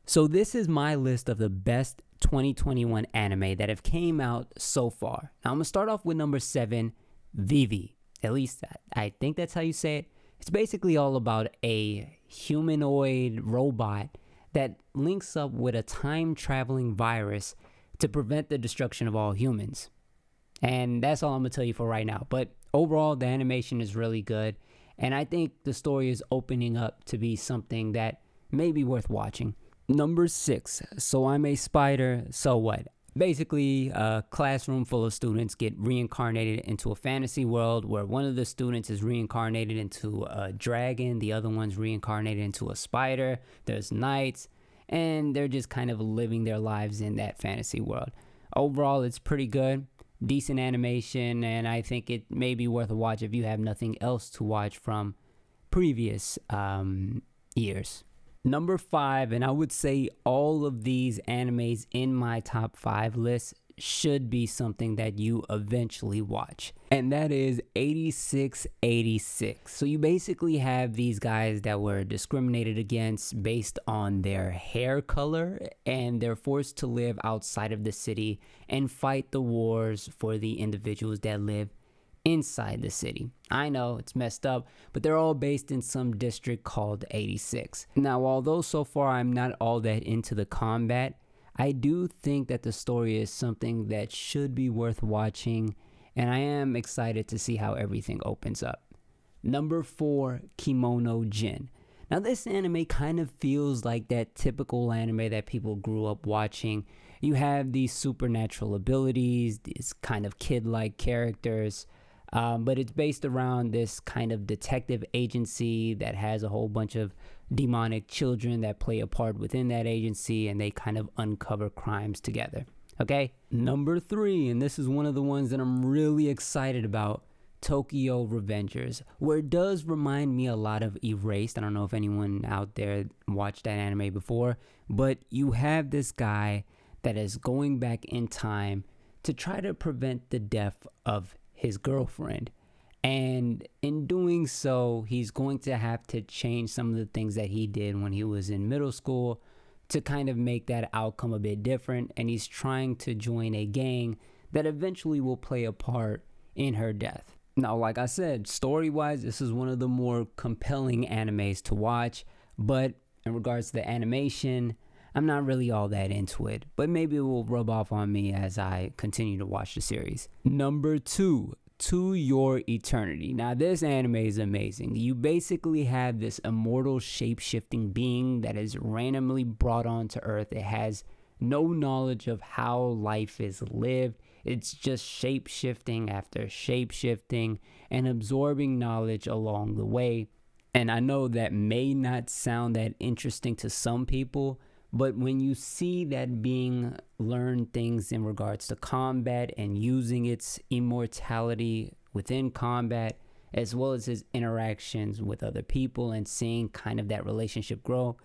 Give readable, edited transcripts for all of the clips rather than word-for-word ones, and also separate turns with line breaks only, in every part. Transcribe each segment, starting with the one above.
So this is my list of the best 2021 anime that have came out so far. Now I'm gonna start off with number 7, Vivi. At least I think that's how you say it. It's basically all about a humanoid robot that links up with a time-traveling virus to prevent the destruction of all humans. And that's all I'm gonna tell you for right now. But overall, the animation is really good, and I think the story is opening up to be something that may be worth watching. Number 6, So I'm a Spider, So What? Basically, a classroom full of students get reincarnated into a fantasy world where one of the students is reincarnated into a dragon, the other one's reincarnated into a spider, there's knights, and they're just kind of living their lives in that fantasy world. Overall, it's pretty good, decent animation, and I think it may be worth a watch if you have nothing else to watch from previous years. Number 5, and I would say all of these animes in my top 5 list should be something that you eventually watch, and that is 8686. So you basically have these guys that were discriminated against based on their hair color, and they're forced to live outside of the city and fight the wars for the individuals that live inside the city. I know it's messed up, but they're all based in some district called 86. Now, although so far I'm not all that into the combat, I do think that the story is something that should be worth watching, and I am excited to see how everything opens up. Number 4, Kimono Gin. Now, this anime kind of feels like that typical anime that people grew up watching. You have these supernatural abilities, these kind of kid-like characters, but it's based around this kind of detective agency that has a whole bunch of demonic children that play a part within that agency, and they kind of uncover crimes together. Okay, number 3, and this is one of the ones that I'm really excited about, Tokyo Revengers, where it does remind me a lot of Erased. I don't know if anyone out there watched that anime before, but you have this guy that is going back in time to try to prevent the death of his girlfriend, and in doing so he's going to have to change some of the things that he did when he was in middle school to kind of make that outcome a bit different, and he's trying to join a gang that eventually will play a part in her death. Now, like I said, story-wise, this is one of the more compelling animes to watch, but in regards to the animation, I'm not really all that into it, but maybe it will rub off on me as I continue to watch the series. Number 2, To Your Eternity. Now, this anime is amazing. You basically have this immortal shape-shifting being that is randomly brought onto Earth. It has no knowledge of how life is lived. It's just shape-shifting after shape-shifting and absorbing knowledge along the way. And I know that may not sound that interesting to some people, but when you see that being learn things in regards to combat and using its immortality within combat, as well as his interactions with other people and seeing kind of that relationship grow,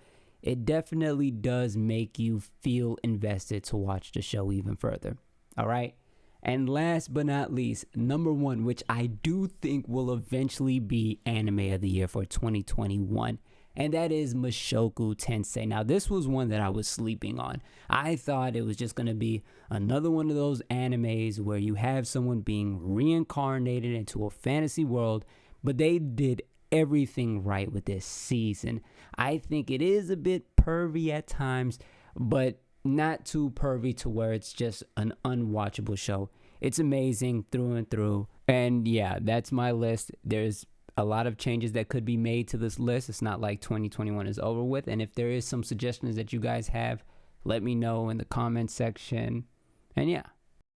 it definitely does make you feel invested to watch the show even further. All right. And last but not least, number 1, which I do think will eventually be anime of the year for 2021. And that is Mashoku Tensei. Now, this was one that I was sleeping on. I thought it was just going to be another one of those animes where you have someone being reincarnated into a fantasy world, but they did everything right with this season. I think it is a bit pervy at times, but not too pervy to where it's just an unwatchable show. It's amazing through and through. And yeah, that's my list. There's a lot of changes that could be made to this list. It's not like 2021 is over with. And if there is some suggestions that you guys have, let me know in the comment section. And yeah,